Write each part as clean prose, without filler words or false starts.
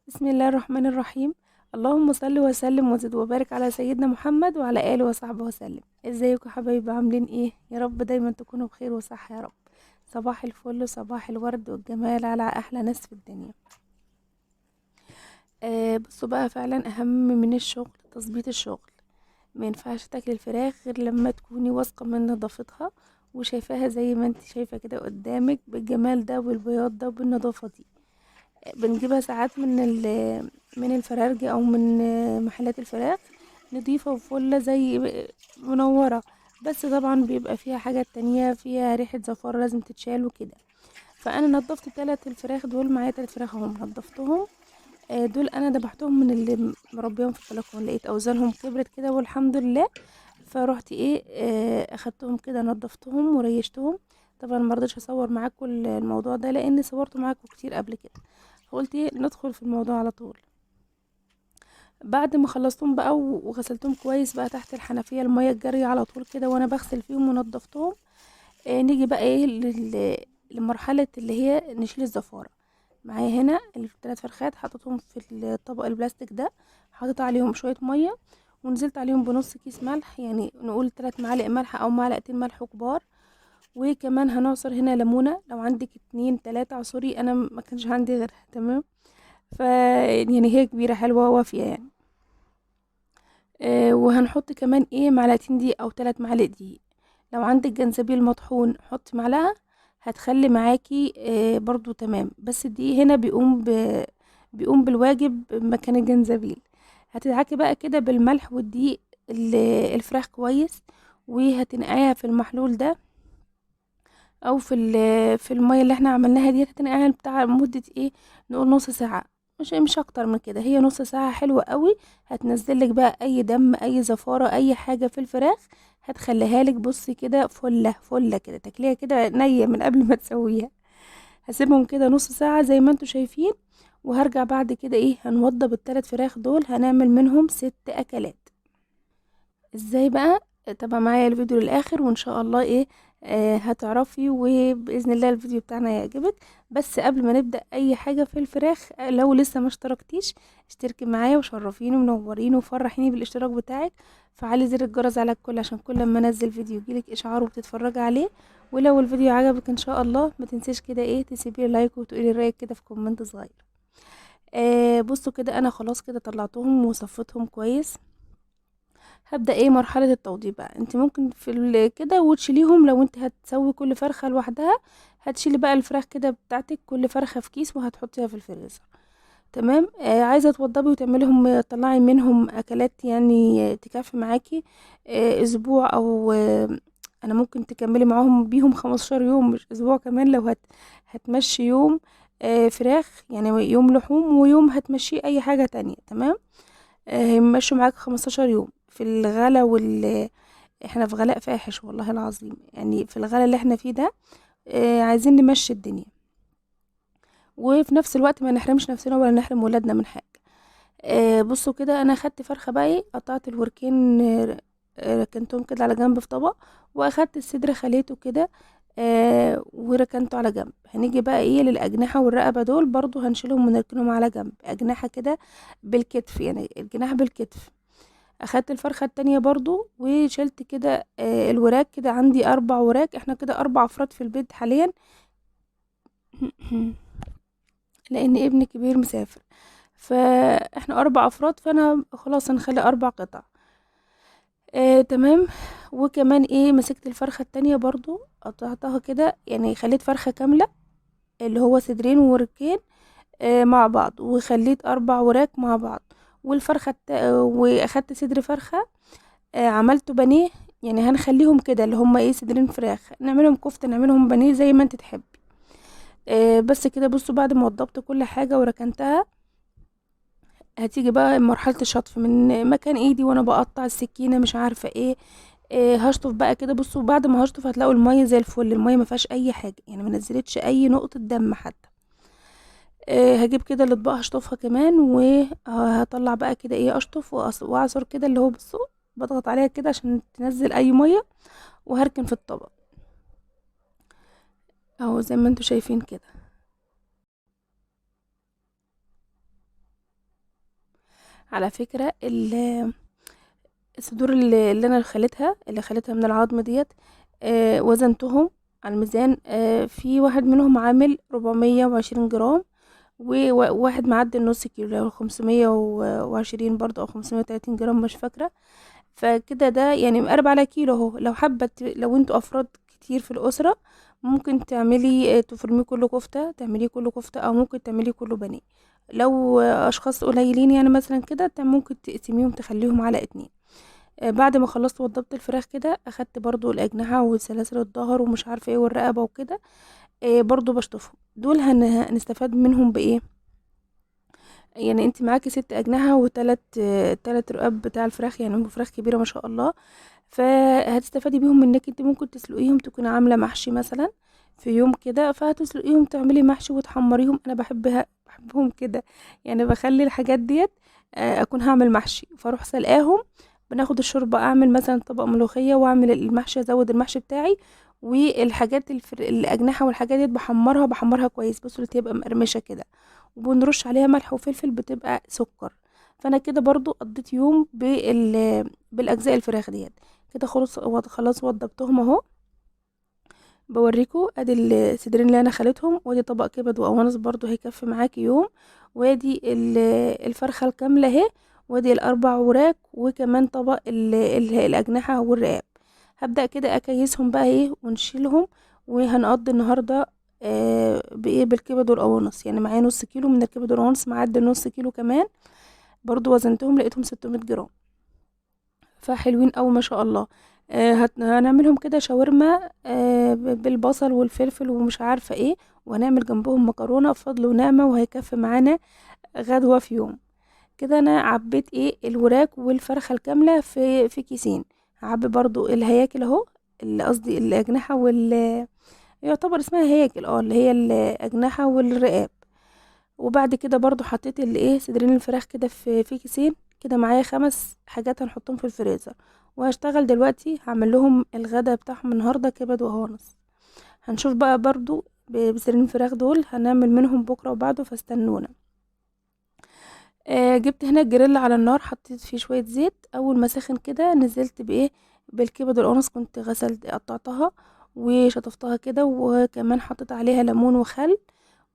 بسم الله الرحمن الرحيم. اللهم صل وسلم وزد وبارك على سيدنا محمد وعلى آله وصحبه وسلم. ازيكم يا حبايبي؟ عاملين ايه؟ يا رب دايما تكونوا بخير وصحة يا رب. صباح الفل، صباح الورد والجمال على احلى ناس في الدنيا. بصوا بقى، فعلا اهم من الشغل تظبيط الشغل. ما ينفعش تاكلي الفراخ غير لما تكوني واثقة من نظافتها وشايفاها زي ما انت شايفة كده قدامك، بالجمال ده والبياض ده وبالنظافة دي. بنجيبها ساعات من الفرارجي او من محلات الفراخ، نضيفة وفلة زي منورة. بس طبعا بيبقى فيها حاجات تانية، فيها ريحة زفارة لازم تتشال وكده. فانا نضفت التلات الفراخ دول، معايا تلات فراخ اهم نضفتهم. دول انا دبحتهم من اللي مربيهم في البلكونه، لقيت اوزانهم كبرت كده والحمد لله. فروحت ايه، اخدتهم كده نضفتهم وريشتهم. طبعا مرضتش اصور معاكم الموضوع ده لاني صورته معاكم كتير قبل كده، فقلت ايه ندخل في الموضوع على طول. بعد ما خلصتهم بقى وغسلتهم كويس بقى تحت الحنفية، المية الجارية على طول كده وانا بغسل فيهم ونضفتهم. نيجي بقى ايه لمرحلة اللي هي نشيل الزفارة. معايا هنا الثلاث فرخات حطيتهم في الطبق البلاستيك ده، حطيت عليهم شوية مية ونزلت عليهم بنص كيس ملح، يعني نقول 3 معالق ملح او معلقتين ملح كبار. وكمان هنعصر هنا ليمونة، لو عندك 2 3 عصري، انا ما كانش عندي غيرها. تمام. ف يعني هي كبيرة حلوة وافية يعني. وهنحط كمان ايه معلقتين دقيق او 3 معالق دقيق. لو عندك جنزبيل مطحون حطي معلقة، هتخلي معاكي برضو تمام. بس الدقيق هنا بيقوم بالواجب مكان الجنزبيل. هتدعكي بقى كده بالملح والدقيق الفراخ كويس، وهتنقعيها في المحلول ده او في الميه اللي احنا عملناها دي. هتنقعها بتاع مده ايه، نقول نص ساعه، مش اكتر من كده، هي نص ساعه حلوه قوي. هتنزلك بقى اي دم اي زفاره اي حاجه في الفراخ، هتخليها لك بصي كده فله فله كده، تاكليها كده نيه من قبل ما تسويها. هسيبهم كده نص ساعه زي ما انتوا شايفين، وهرجع بعد كده ايه هنوضب الثلاث فراخ دول، هنعمل منهم 6 اكلات. ازاي بقى؟ تابع معايا الفيديو للاخر وان شاء الله ايه هتعرفي، وباذن الله الفيديو بتاعنا يعجبك. بس قبل ما نبدا اي حاجه في الفراخ، لو لسه ما اشتركتيش اشتركي معايا وشرفيني ومنوريني وفرحيني بالاشتراك بتاعك. فعلي زر الجرس على الكل عشان كل ما انزل فيديو يجيلك اشعار وبتتفرجي عليه. ولو الفيديو عجبك ان شاء الله ما تنسيش كده ايه تسيبي لايك وتقولي رايك كده في كومنت صغير. بصوا كده انا خلاص كده طلعتهم وصفتهم كويس. هبدأ ايه مرحلة التوضيب بقى. انت ممكن في كده وتشيليهم، لو انت هتسوي كل فرخة لوحدها هتشيلي بقى الفراخ كده بتاعتك كل فرخة في كيس وهتحطيها في الفريزر. تمام. عايزة توضبي وتعمليهم تطلعي منهم اكلات يعني تكفي معاكي اسبوع، او انا ممكن تكملي معاهم بيهم 15 يوم مش اسبوع كمان. لو هتمشي يوم فراخ، يعني يوم لحوم ويوم هتمشي اي حاجة تانية. تمام. هيمشوا معاك 15 يوم في الغلا احنا في غلاء فاحش والله العظيم، يعني في الغلا اللي احنا فيه ده. عايزين نمشي الدنيا، وفي نفس الوقت ما نحرمش نفسنا ولا نحرم ولادنا من حاجة. بصوا كده انا خدت فرخة بقى قطعت الوركين، ركنتهم كده على جنب في طبق، واخدت الصدر خليته كده وركنته على جنب. هنيجي بقى ايه للأجنحة والرقبة، دول برضو هنشيلهم ونركنهم على جنب. أجنحة كده بالكتف، يعني الجناح بالكتف. اخدت الفرخة التانية برضو وشلت كده الوراك، كده عندي 4 وراك، احنا كده 4 افراد في البيت حاليا. لان ابني كبير مسافر، فاحنا 4 افراد، فانا خلاص هنخلي 4 قطع. تمام. وكمان ايه مسكت الفرخة التانية برضو قطعتها كده، يعني خليت فرخة كاملة اللي هو صدرين ووركين مع بعض، وخليت 4 وراك مع بعض. واخدت صدر فرخة عملته بانيه. يعني هنخليهم كده اللي هم ايه صدرين فراخ، نعملهم كفتة نعملهم بانيه زي ما انت تحبي. بس كده. بصوا بعد ما وضبت كل حاجة وركنتها، هتيجي بقى مرحلة الشطف من مكان ايدي وانا بقطع السكينة مش عارفة ايه. هشطف بقى كده. بصوا بعد ما هشطف هتلاقوا المية زي الفل، المية ما فيهاش اي حاجة، يعني ما نزلتش اي نقطة دم حتى. هجيب كده الاطباق هشطفها كمان، وهطلع بقى كده ايه اشطف واعصر كده اللي هو بصوا بضغط عليها كده عشان تنزل اي مية، وهركن في الطبق اهو زي ما انتوا شايفين كده. على فكرة الصدور اللي انا اللي خليتها من العظم ديت، وزنتهم على الميزان. في واحد منهم عامل 420 جرام، وواحد معدي النص كيلو، لو 520 برضه او 530 جرام مش فاكرة. فكده ده يعني مقرب على كيلو اهو. لو حابة لو انتوا افراد كتير في الاسرة، ممكن تعملي تفرميه كله كفتة، تعمليه كله كفتة، او ممكن تعمليه كله بانيه. لو اشخاص قليلين يعني مثلا كده، ممكن تقسميهم تخليهم على اتنين. بعد ما خلصت وضبط الفراخ كده، اخدت برضو الاجنحة وسلاسل الظهر ومش عارفه ايه والرقبة وكده. برضو بشطفهم دول. هنستفاد منهم بايه؟ يعني انت معاكي 6 اجنحة وتلات تلات رقاب بتاع الفراخ، يعني هم فراخ كبيرة ما شاء الله. فهتستفادي بيهم انك انت ممكن تسلقيهم، تكون عاملة محشي مثلا في يوم كده، فهتسلقيهم تعملي محشي وتحمريهم. انا بحبهم كده، يعني بخلي الحاجات ديت اكون هعمل محشي فاروح سلقاهم. بناخد الشوربة، اعمل مثلا طبق ملوخية واعمل المحشي، ازود المحشي بتاعي. والحاجات الاجنحة والحاجات ديت بحمرها كويس، بس تبقى مقرمشة كده، وبنرش عليها ملح وفلفل، بتبقى سكر. فانا كده برضو قضيت يوم بالاجزاء الفراخ ديت. كده خلاص وضبطهم اهو. بوريكم ادي الصدرين اللي انا خليتهم، وادي طبق كبد وقوانص برضو هيكفي معاكي يوم، وادي الفرخه الكامله اهي، وادي الاربع وراك، وكمان طبق الاجنحه والرقاب. هبدا كده اكيسهم بقى ايه ونشيلهم. وهنقضي النهارده بايه؟ بالكبد والقوانص. يعني معايا نص كيلو من الكبد والقوانص، معدي نص كيلو كمان. برضو وزنتهم لقيتهم 600 جرام، فحلوين أوي ما شاء الله. هنعملهم كده شاورما بالبصل والفلفل ومش عارفة ايه، وهنعمل جنبهم مكرونة بفضل ونعمة، وهيكفي معانا غدوة في يوم. كده انا عبيت ايه الوراك والفرخة الكاملة في كيسين. هعبي برضو الهياكل اهو، اللي قصدي الأجنحة يعتبر اسمها هياكل، اللي هي الأجنحة والرقاب. وبعد كده برضو حطيت اللي ايه صدرين الفراخ كده في كيسين. كده معايا 5 حاجات هنحطهم في الفريزر. وهشتغل دلوقتي هعمل لهم الغدا بتاعهم النهارده كبد وهوانس. هنشوف بقى برضو بصدرين الفراخ دول هنعمل منهم بكره وبعده، فاستنونا. جبت هنا الجريل على النار، حطيت فيه شويه زيت. اول ما سخن كده نزلت بايه؟ بالكبد والقوانص. كنت غسلت قطعتها وشطفتها كده، وكمان حطيت عليها ليمون وخل.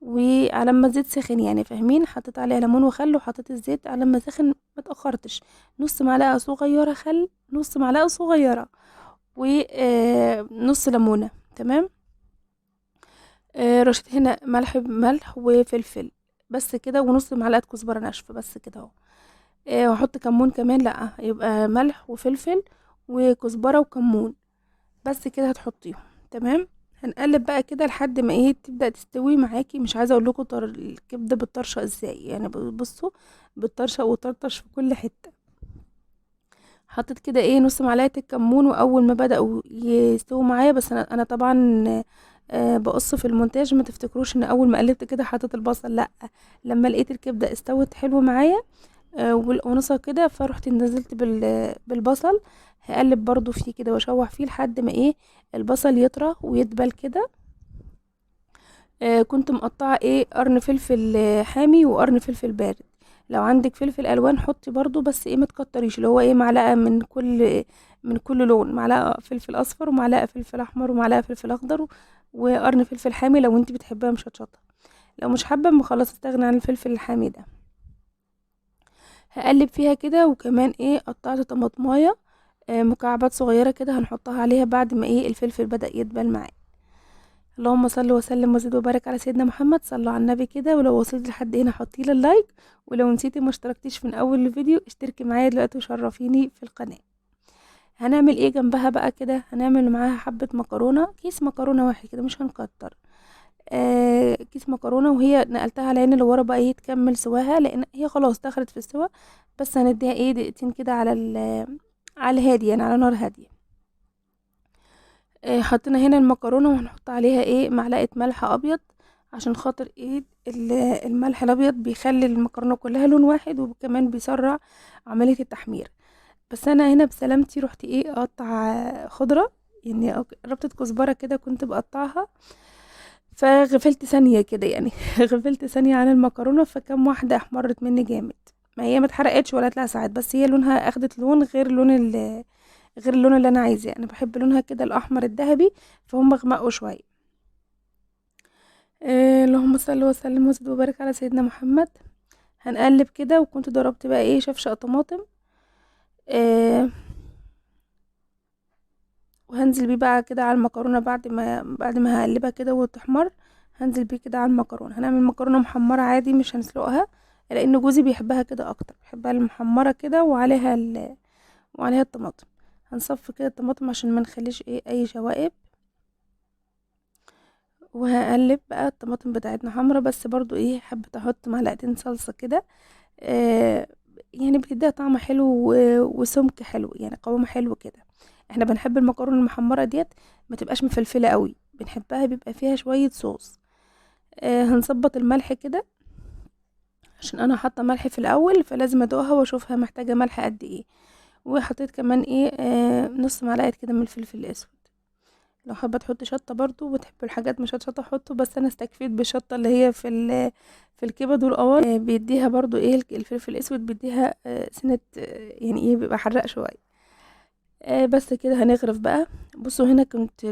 وعلى ما الزيت سخن يعني فاهمين، حطيت عليها ليمون وخل، وحطيت الزيت على ما سخن. ما اتاخرتش. نص معلقه صغيره خل، نص معلقه صغيره، ونص ليمونه. تمام. رشيت هنا ملح وفلفل، بس كده، ونص معلقه كزبره ناشفه، بس كده اهو. وهحط كمون كمان، لا يبقى ملح وفلفل وكزبره وكمون، بس كده هتحطيهم. تمام. هنقلب بقى كده لحد ما ايه تبدأ تستوي معاكي. مش عايزه اقول لكم الكبده بالطرشه ازاي، يعني بصوا، بالطرشه وطرطش في كل حته. حطيت كده ايه نص معلقه الكمون، واول ما بدأوا يستووا معايا، بس انا طبعا بقص في المونتاج، ما تفتكروش ان اول ما قلبت كده حطيت البصل، لا. لما لقيت الكبده استوت حلو معايا والقونصة كده، فروحت نزلت بالبصل. هقلب برضو فيه كده واشوح فيه لحد ما ايه البصل يطرى ويدبل كده. كنت مقطعه ايه قرن فلفل حامي وقرن فلفل بارد. لو عندك فلفل الوان حطي برضو، بس ايه ما تكتريش، اللي هو ايه معلقه من كل لون، معلقه فلفل اصفر ومعلقه فلفل احمر ومعلقه فلفل اخضر وقرن فلفل حامي لو انت بتحبها مشطشطه. لو مش حابه ما خلاص استغنى عن الفلفل الحامي ده. هقلب فيها كده، وكمان ايه قطعت طماطمايه مكعبات صغيره كده هنحطها عليها بعد ما ايه الفلفل بدأ يدبل معايا. اللهم صل وسلم وزد وبارك على سيدنا محمد. صلوا على النبي كده. ولو وصلت لحد هنا حطيلي اللايك، ولو نسيتي ما اشتركتيش من اول الفيديو اشتركي معايا دلوقتي وشرفيني في القناه. هنعمل ايه جنبها بقى كده؟ هنعمل معاها حبه مكرونه، كيس مكرونه واحد كده مش هنكتر. كيس مكرونه، وهي نقلتها على العين اللي ورا بقى ايه تكمل سواها، لان هي خلاص دخلت في السوا. بس هنديها ايه دقيقتين كده على الهادي، يعني على نار هاديه. حطينا هنا المكرونه، وهنحط عليها ايه معلقه ملح ابيض، عشان خاطر ايه الملح الابيض بيخلي المكرونه كلها لون واحد، وكمان بيسرع عمليه التحمير. بس انا هنا بسلامتي رحت ايه اقطع خضره، يعني ربطه كزبره كده كنت بقطعها، فغفلت ثانيه كده يعني غفلت ثانيه عن المكرونه، فكم واحده احمرت مني جامد. ما هي ما اتحرقتش ولا اتلسعت، بس هي لونها اخدت لون غير اللون اللي انا عايزاه. انا بحب لونها كده الاحمر الذهبي، فهم غمقوا شويه. اللهم صل وسلم وزد وبارك على سيدنا محمد. هنقلب كده، وكنت ضربت بقى ايه شفشق طماطم، آه وهنزل بيه بقى كده على المكرونه بعد ما هقلبها كده وتحمر. هنزل بيه كده على المكرونه. هنعمل مكرونه محمره عادي، مش هنسلقها، لان جوزي بيحبها كده اكتر، بيحبها المحمره كده وعليها الطماطم. هنصفي كده الطماطم عشان ما نخليش اي شوائب. وهقلب بقى الطماطم بتاعتنا حمرا، بس برضو حبيت احط معلقتين صلصه كده. آه يعني بتديها طعم حلو وسمك حلو، يعني قوام حلو كده. احنا بنحب المكرونه المحمره ديت ما تبقاش مفلفله قوي، بنحبها بيبقى فيها شويه صوص. هنظبط الملح كده، عشان انا حاطه ملح في الاول، فلازم ادوقها واشوفها محتاجه ملح قد ايه. وحطيت كمان نص معلقه كده من الفلفل الاسود. لو حابه تحطي شطه برضو وتحبوا الحاجات مش شطه حطوا، بس انا استكفيت بالشطه اللي هي في الكبد والقوانص. بيديها برضو الفلفل الاسود بيديها سنه، يعني بيبقى حراق شويه. بس كده هنغرف بقى. بصوا هنا كنت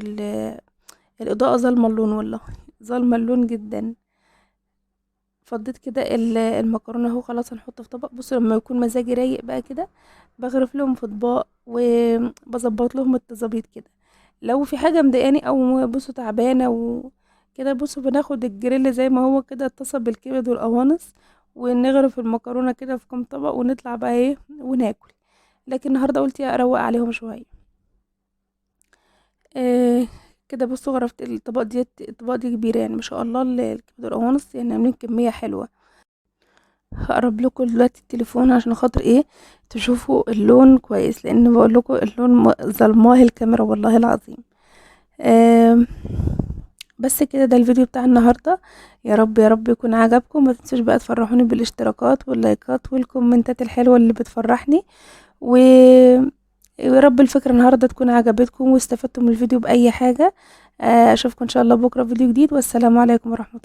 الاضاءه ظالمه اللون، والله ظالمه اللون جدا. فضيت كده المكرونه اهو، خلاص هنحط في طبق. بصوا لما يكون مزاجي رايق بقى كده، بغرف لهم في اطباق وبظبط لهم التظابيط كده. لو في حاجه مضايقاني او بصوا تعبانه وكده، بصوا بناخد الجريل زي ما هو كده اتصل بالكبد والقوانص، ونغرف المكرونه كده في كام طبق، ونطلع بقى وناكل. لكن النهارده قلت اروق عليهم شويه. آه كده بصوا غرفت الطبق دي كبيره، يعني ما شاء الله الكبد والقوانص يعني عاملين كميه حلوه. هقرب لكم دلوقتي التليفون عشان خاطر تشوفوا اللون كويس، لان بقول لكم اللون ظلماه الكاميرا والله العظيم. آم، بس كده ده الفيديو بتاع النهارده. يا رب يا رب يكون عجبكم. ما تنسوش بقى تفرحوني بالاشتراكات واللايكات والكومنتات الحلوه اللي بتفرحني. و ويا رب الفكره النهارده تكون عجبتكم واستفدتم من الفيديو باي حاجه. اشوفكم ان شاء الله بكره فيديو جديد، والسلام عليكم ورحمه الله.